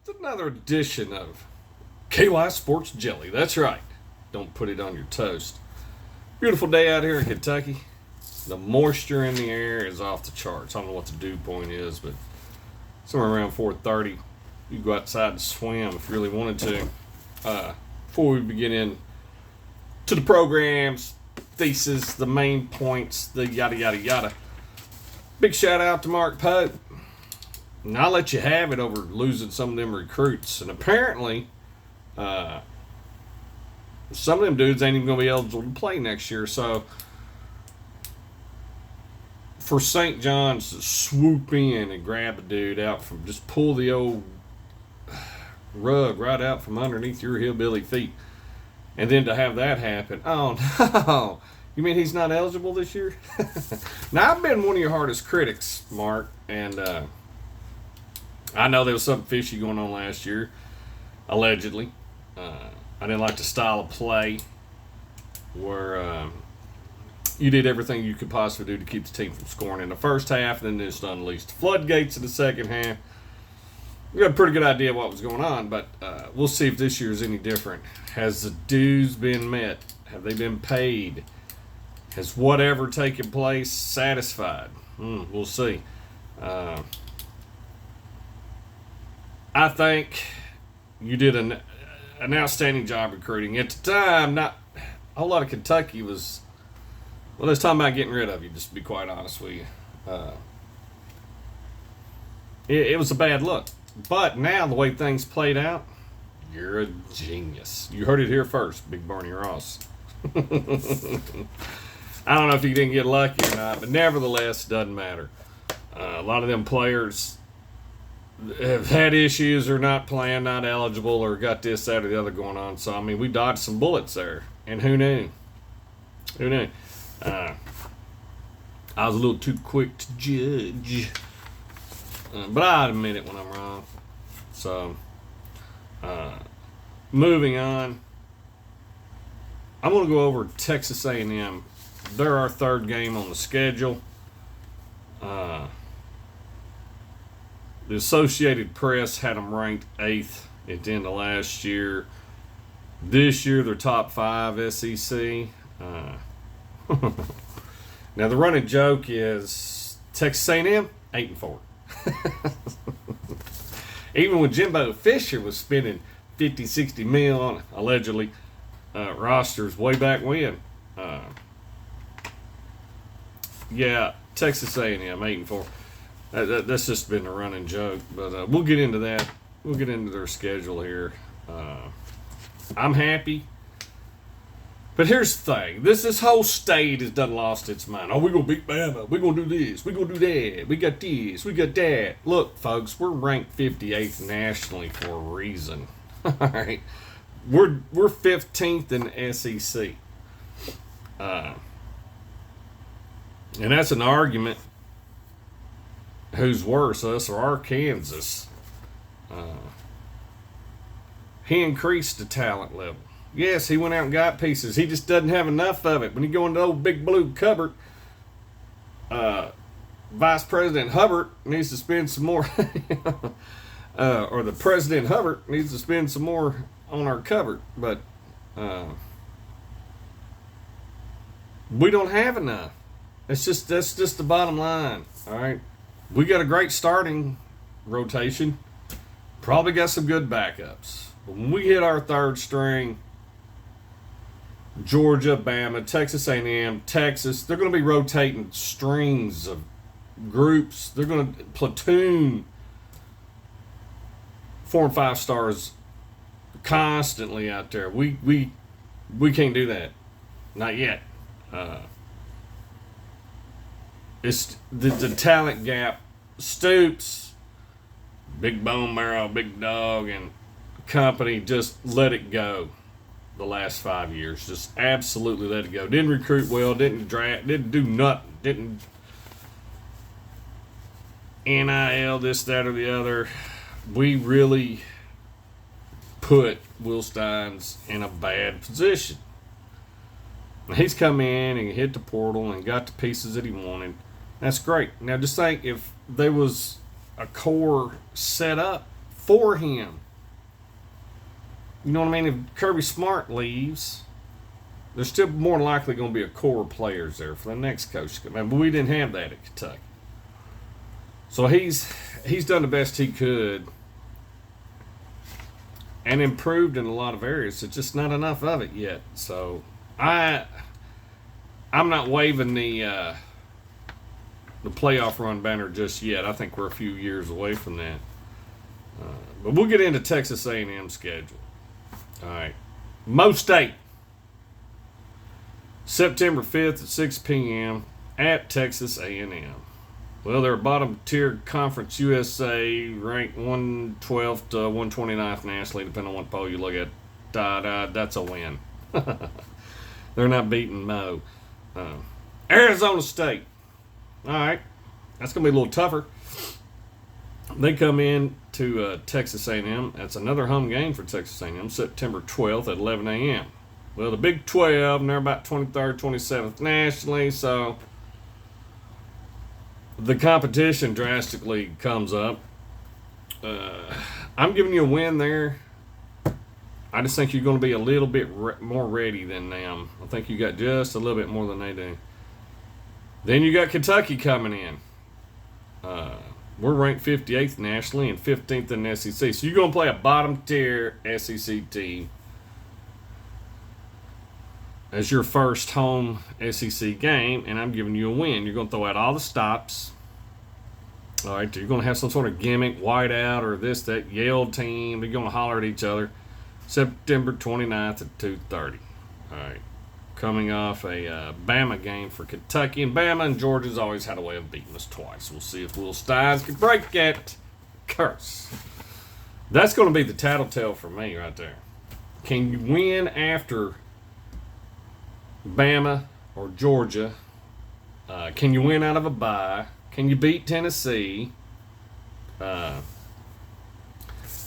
It's another edition of KY Sports Jelly. That's right. Don't put it on your toast. Beautiful day out here in Kentucky. The moisture in the air is off the charts. I don't know what the dew point is, but somewhere around 4:30. You go outside and swim if you really wanted to. Before we begin in to the programs, thesis, the main points, the yada yada yada. Big shout out to Mark Pope. And I'll let you have it over losing some of them recruits. And apparently, some of them dudes ain't even going to be eligible to play next year. So, for St. John's to swoop in and grab a dude out from, just pull the old rug right out from underneath your hillbilly feet. And then to have that happen, oh no. You mean he's not eligible this year? Now, I've been one of your hardest critics, Mark, and I know there was something fishy going on last year, allegedly. I didn't like the style of play where you did everything you could possibly do to keep the team from scoring in the first half, and then just unleashed the floodgates in the second half. We got a pretty good idea what was going on, but we'll see if this year is any different. Has the dues been met? Have they been paid? Has whatever taken place satisfied? We'll see. I think you did an outstanding job recruiting. At the time, not a whole lot of Kentucky was, well, it's talking about getting rid of you, just to be quite honest with you. It was a bad look. But now, the way things played out, you're a genius. You heard it here first, Big Barney Ross. I don't know if you didn't get lucky or not, but nevertheless, doesn't matter. A lot of them players have had issues or not playing, not eligible, or got this, that, or the other going on. So, I mean, we dodged some bullets there. And who knew? Who knew? I was a little too quick to judge. But I admit it when I'm wrong. So, moving on. I'm going to go over Texas A&M. They're our third game on the schedule. The Associated Press had them ranked 8th at the end of last year. This year, they're top 5 SEC. Now, the running joke is Texas A&M 8-4. Even when Jimbo Fisher was spending 50, 60 mil on allegedly rosters way back when. Yeah, Texas A&M 8-4. That's just been a running joke, but we'll get into that. We'll get into their schedule here. I'm happy. But here's the thing. This whole state has done lost its mind. Oh, we're going to beat Bama. We're going to do this. We're going to do that. We got this. We got that. Look, folks, we're ranked 58th nationally for a reason. All right. We're 15th in the SEC. And that's an argument. Who's worse, us or Arkansas? He increased the talent level. Yes, he went out and got pieces. He just doesn't have enough of it. When you go into the old big blue cupboard, Vice President Hubbard needs to spend some more, or the President Hubbard needs to spend some more on our cupboard. But we don't have enough. That's just the bottom line. All right, we got a great starting rotation. Probably got some good backups. But when we hit our third string, Georgia, Bama, Texas A&M, Texas, they're going to be rotating strings of groups. They're going to platoon 4 and 5 stars constantly out there. We can't do that. Not yet. It's the talent gap. Stoops, Big Bone Marrow, Big Dog, and company just let it go. The last 5 years, just absolutely let it go. Didn't recruit well, didn't draft, didn't do nothing, didn't NIL this, that, or the other. We really put Will Steins in a bad position. He's come in and hit the portal and got the pieces that he wanted. That's great. Now just think if there was a core set up for him. You know what I mean? If Kirby Smart leaves, there's still more likely going to be a core of players there for the next coach to come in. But we didn't have that at Kentucky. So he's done the best he could and improved in a lot of areas. It's just not enough of it yet. So I'm not waving the playoff run banner just yet. I think we're a few years away from that. But we'll get into Texas A&M schedule. All right. Mo State. September 5th at 6 p.m. at Texas A&M. Well, they're bottom tier Conference USA, ranked 112th to 129th nationally, depending on what poll you look at. That's a win. They're not beating Mo. Arizona State. All right. That's going to be a little tougher. They come in to Texas A&M. That's another home game for Texas A&M, September 12th at 11 a.m. Well, the Big 12, and they're about 23rd, 27th nationally, so the competition drastically comes up. I'm giving you a win there. I just think you're going to be a little bit more ready than them. I think you got just a little bit more than they do. Then you got Kentucky coming in. We're ranked 58th nationally and 15th in the SEC. So you're going to play a bottom-tier SEC team as your first home SEC game, and I'm giving you a win. You're going to throw out all the stops. All right, you're going to have some sort of gimmick, whiteout, or this, that, Yale team. You're going to holler at each other. September 29th at 2:30. All right. Coming off a Bama game for Kentucky. And Bama and Georgia's always had a way of beating us twice. We'll see if Will Steins can break that curse. That's going to be the tattletale for me right there. Can you win after Bama or Georgia? Can you win out of a bye? Can you beat Tennessee? There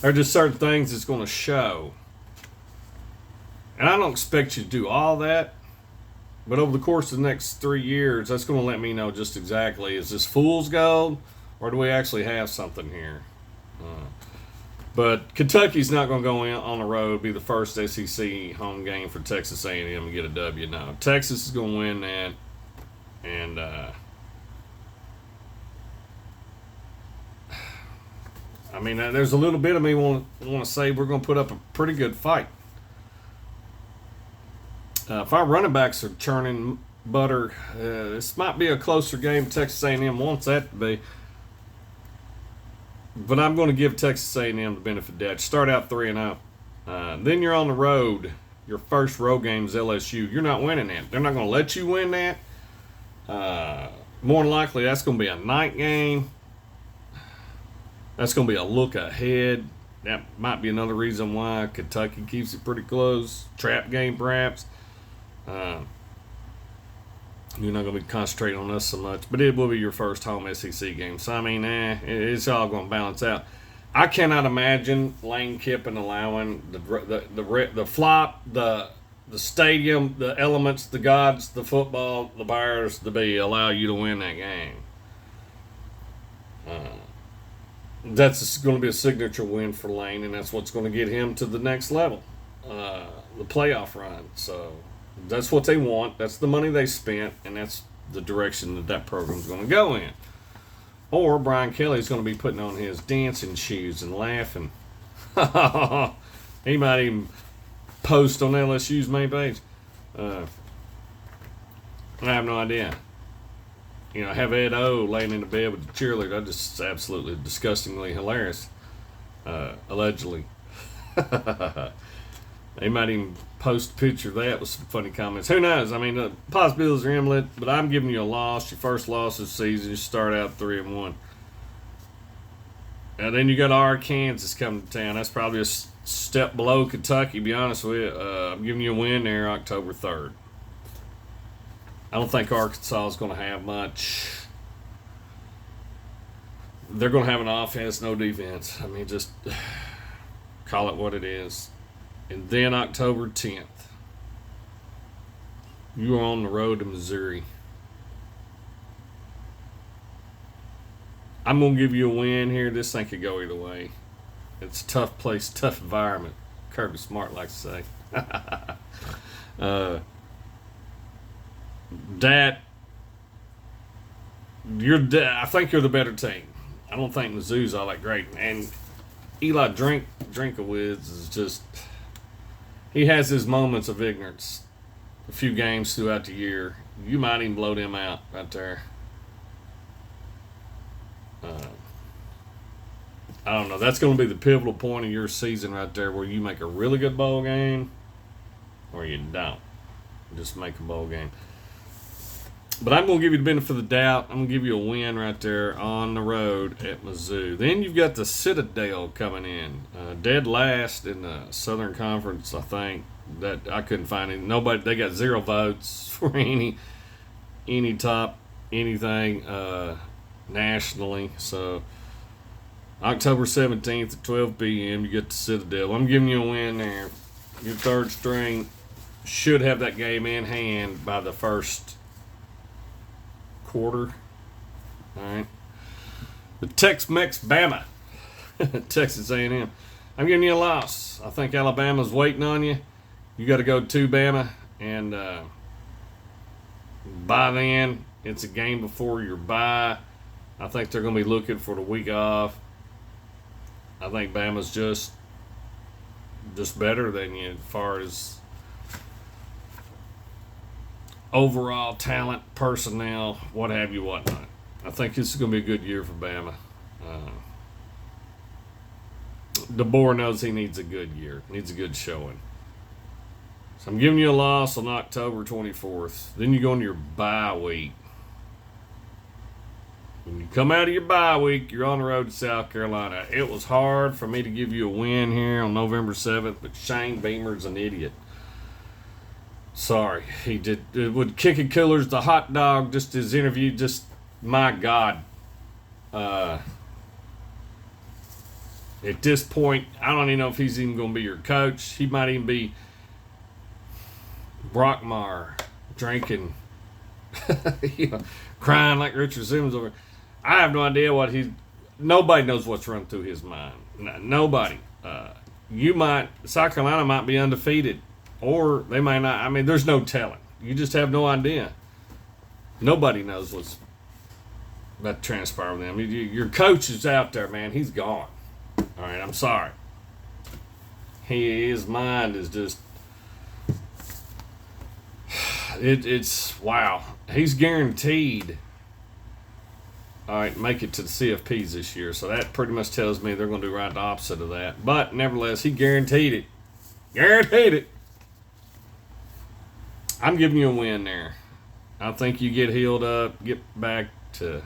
are just certain things that's going to show. And I don't expect you to do all that. But over the course of the next 3 years, that's going to let me know just exactly, is this fool's gold or do we actually have something here? But Kentucky's not going to go in on the road, be the first SEC home game for Texas A&M and get a W. No, Texas is going to win that. And I mean, there's a little bit of me want to say we're going to put up a pretty good fight. If our running backs are churning butter, this might be a closer game. Texas A&M wants that to be. But I'm going to give Texas A&M the benefit of the doubt. Start out 3-0. Then you're on the road. Your first road game is LSU. You're not winning that. They're not going to let you win that. More than likely, that's going to be a night game. That's going to be a look ahead. That might be another reason why Kentucky keeps it pretty close. Trap game, perhaps. You're not going to be concentrating on us so much, but it will be your first home SEC game. So, I mean, it's all going to balance out. I cannot imagine Lane Kiffin allowing the flop, the stadium, the elements, the gods, the football, the Bears to allow you to win that game. That's going to be a signature win for Lane, and that's what's going to get him to the next level, the playoff run. So that's what they want. That's the money they spent, and that's the direction that program's going to go in. Or Brian Kelly's going to be putting on his dancing shoes and laughing. He might even post on LSU's main page. I have no idea. You know, have Ed O laying in the bed with the cheerleader. That's just absolutely disgustingly hilarious. Allegedly. They might even post a picture of that with some funny comments. Who knows? I mean, the possibilities are endless, but I'm giving you a loss. Your first loss of the season. You start out 3-1. And then you got Arkansas coming to town. That's probably a step below Kentucky, to be honest with you. I'm giving you a win there October 3rd. I don't think Arkansas is going to have much. They're going to have an offense, no defense. I mean, just call it what it is. And then October 10th, you are on the road to Missouri. I'm going to give you a win here. This thing could go either way. It's a tough place, tough environment. Kirby Smart likes to say. uh, that I think you're the better team. I don't think Mizzou's all that great. And Eli Drinkowitz is just, he has his moments of ignorance. A few games throughout the year, you might even blow them out right there. I don't know. That's going to be the pivotal point of your season right there, where you make a really good bowl game, or you don't. Just make a bowl game. But I'm going to give you the benefit of the doubt. I'm going to give you a win right there on the road at Mizzou. Then you've got the Citadel coming in, dead last in the Southern Conference. I think that I couldn't find any. Nobody. They got 0 votes for any top anything nationally. So October 17th at 12 p.m. you get the Citadel. I'm giving you a win there. Your third string should have that game in hand by the first quarter. All right. The Tex-Mex Bama, Texas A&M. I'm giving you a loss. I think Alabama's waiting on you. You got to go to Bama, and by then it's a game before your bye. I think they're going to be looking for the week off. I think Bama's just better than you as far as overall talent, personnel, what have you, whatnot. I think this is going to be a good year for Bama. DeBoer knows he needs a good year, needs a good showing. So I'm giving you a loss on October 24th. Then you go into your bye week. When you come out of your bye week, you're on the road to South Carolina. It was hard for me to give you a win here on November 7th, but Shane Beamer's an idiot. Sorry, he did with Kicking Killers, the hot dog, just his interview, just my God. At this point, I don't even know if he's even going to be your coach. He might even be Brockmar, drinking, crying like Richard Simmons over. I have no idea what nobody knows what's run through his mind. Nobody. South Carolina might be undefeated. Or they might not. I mean, there's no telling. You just have no idea. Nobody knows what's about to transpire with them. Your coach is out there, man. He's gone. All right, I'm sorry. His mind is just... It's wow. He's guaranteed, all right, make it to the CFPs this year. So that pretty much tells me they're going to do right the opposite of that. But nevertheless, he guaranteed it. Guaranteed it. I'm giving you a win there. I think you get healed up, get back to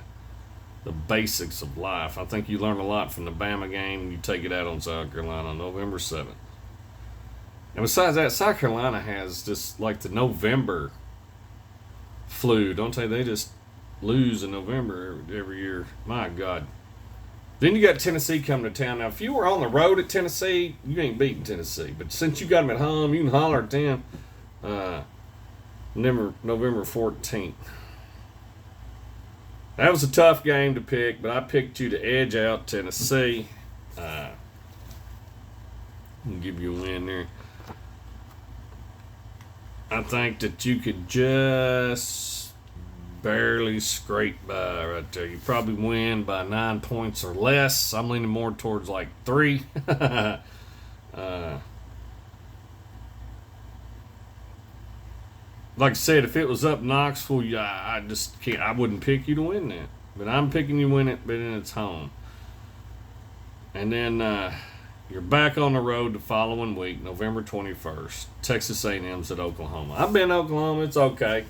the basics of life. I think you learn a lot from the Bama game, and you take it out on South Carolina on November 7th. And besides that, South Carolina has just like the November flu, don't they? They just lose in November every year. My God. Then you got Tennessee coming to town. Now, if you were on the road at Tennessee, you ain't beating Tennessee. But since you got them at home, you can holler at them. November 14th. That was a tough game to pick, but I picked you to edge out Tennessee. I'll give you a win there. I think that you could just barely scrape by right there. You probably win by 9 points or less. I'm leaning more towards like 3. Like I said, if it was up Knoxville, I just can't. I wouldn't pick you to win that. But I'm picking you to win it, but then it's home. And then you're back on the road the following week, November 21st. Texas A&M's at Oklahoma. I've been to Oklahoma. It's okay.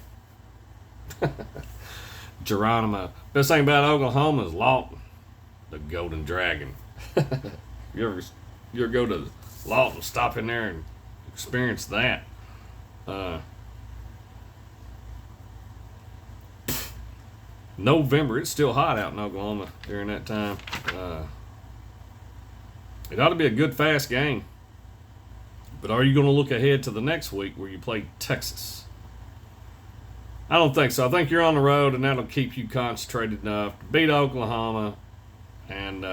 Geronimo. Best thing about Oklahoma is Lawton, the Golden Dragon. You ever go to Lawton, stop in there and experience that? November, it's still hot out in Oklahoma during that time. It ought to be a good, fast game. But are you going to look ahead to the next week where you play Texas? I don't think so. I think you're on the road, and that'll keep you concentrated enough to beat Oklahoma and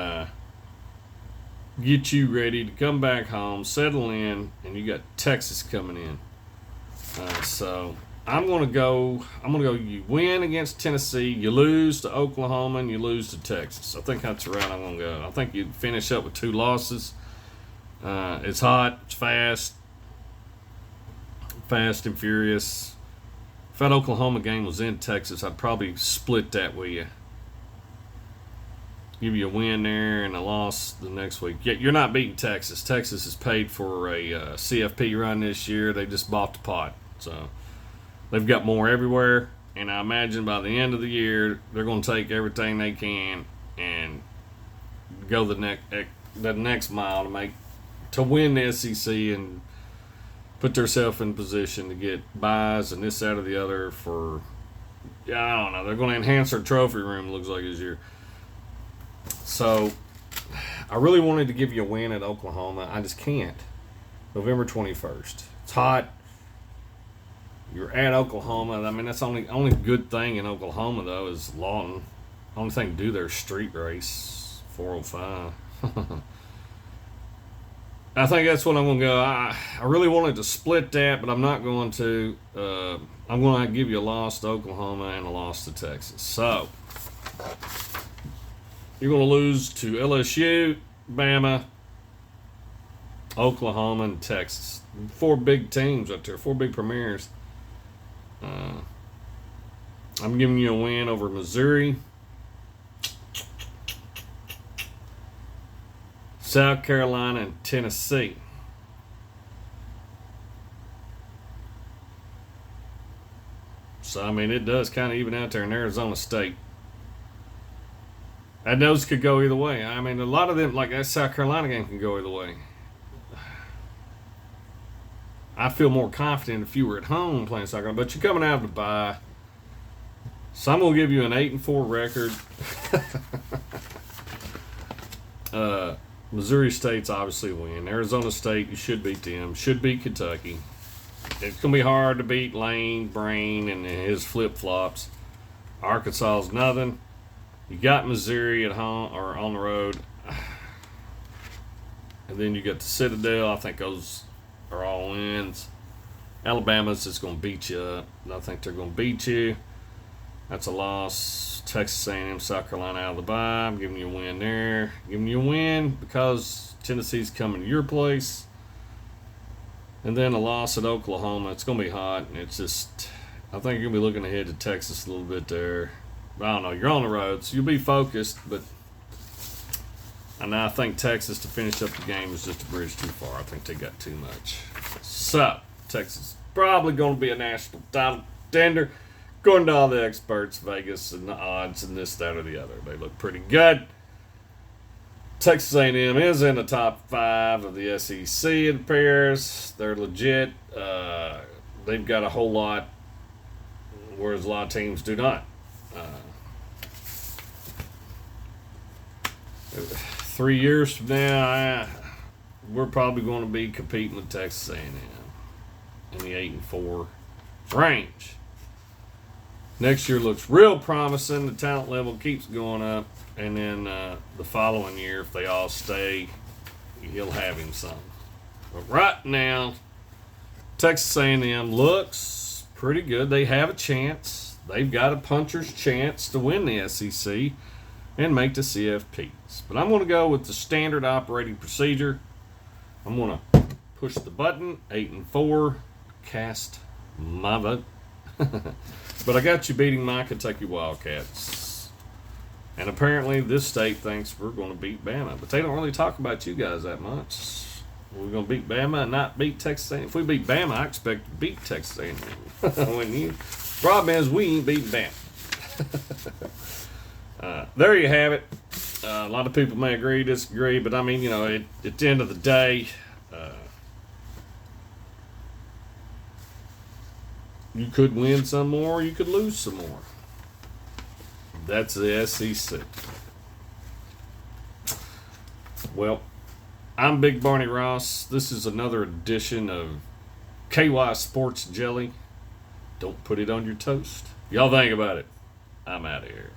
get you ready to come back home, settle in, and you got Texas coming in. So I'm gonna go. You win against Tennessee, you lose to Oklahoma, and you lose to Texas. I think that's the route I'm gonna go. I think you finish up with 2 losses. It's hot, it's fast and furious. If that Oklahoma game was in Texas, I'd probably split that with you. Give you a win there and a loss the next week. Yet you're not beating Texas. Texas is paid for a CFP run this year. They just bought the pot, so they've got more everywhere. And I imagine by the end of the year, they're going to take everything they can and go the next mile to win the SEC and put themselves in position to get buys and this, that, or the other for, I don't know. They're going to enhance their trophy room, looks like, this year. So, I really wanted to give you a win at Oklahoma. I just can't. November 21st. It's hot. You're at Oklahoma. I mean, that's the only good thing in Oklahoma, though, is Lawton. Only thing to do there is street race, 405. I think that's what I'm going to go. I really wanted to split that, but I'm not going to. I'm going to give you a loss to Oklahoma and a loss to Texas. So, you're going to lose to LSU, Bama, Oklahoma, and Texas. 4 big teams up there, 4 big premiers. I'm giving you a win over Missouri, South Carolina, and Tennessee. So, I mean, it does kind of even out there in Arizona State. And those could go either way. I mean, a lot of them, like that South Carolina game, can go either way. I feel more confident if you were at home playing South Carolina, but you're coming out of the bye. So I'm going to give you an 8-4 record. Missouri State's obviously a win. Arizona State, you should beat them. Should beat Kentucky. It's going to be hard to beat Lane, Brain, and his flip-flops. Arkansas's nothing. You got Missouri at home or on the road. And then you got the Citadel. I think those are all wins. Alabama's just going to beat you up. I think they're going to beat you. That's a loss. Texas A&M, South Carolina out of the bye. I'm giving you a win there. Giving you a win because Tennessee's coming to your place. And then a loss at Oklahoma. It's going to be hot. And it's just, I think you're going to be looking ahead to Texas a little bit there. I don't know. You're on the road, so you'll be focused. But I think Texas to finish up the game is just a bridge too far. I think they got too much. So, Texas probably going to be a national title contender. According to all the experts, Vegas and the odds and this, that, or the other. They look pretty good. Texas A&M is in the top 5 of the SEC, it appears. They're legit. They've got a whole lot, whereas a lot of teams do not. 3 years from now, we're probably going to be competing with Texas A&M in the 8-4 range. Next year looks real promising. The talent level keeps going up. And then the following year, if they all stay, he'll have him some. But right now, Texas A&M looks pretty good. They have a chance. They've got a puncher's chance to win the SEC and make the CFPs. But I'm going to go with the standard operating procedure. I'm going to push the button, 8-4, cast my vote. But I got you beating my Kentucky Wildcats. And apparently this state thinks we're going to beat Bama. But they don't really talk about you guys that much. We're going to beat Bama and not beat Texas A&M. If we beat Bama, I expect to beat Texas A&M. Problem is, we ain't beating Bama. There you have it. A lot of people may agree, disagree. But, I mean, at the end of the day, you could win some more, you could lose some more. That's the SEC. Well, I'm Big Barney Ross. This is another edition of KY Sports Jelly. Don't put it on your toast. Y'all think about it. I'm out of here.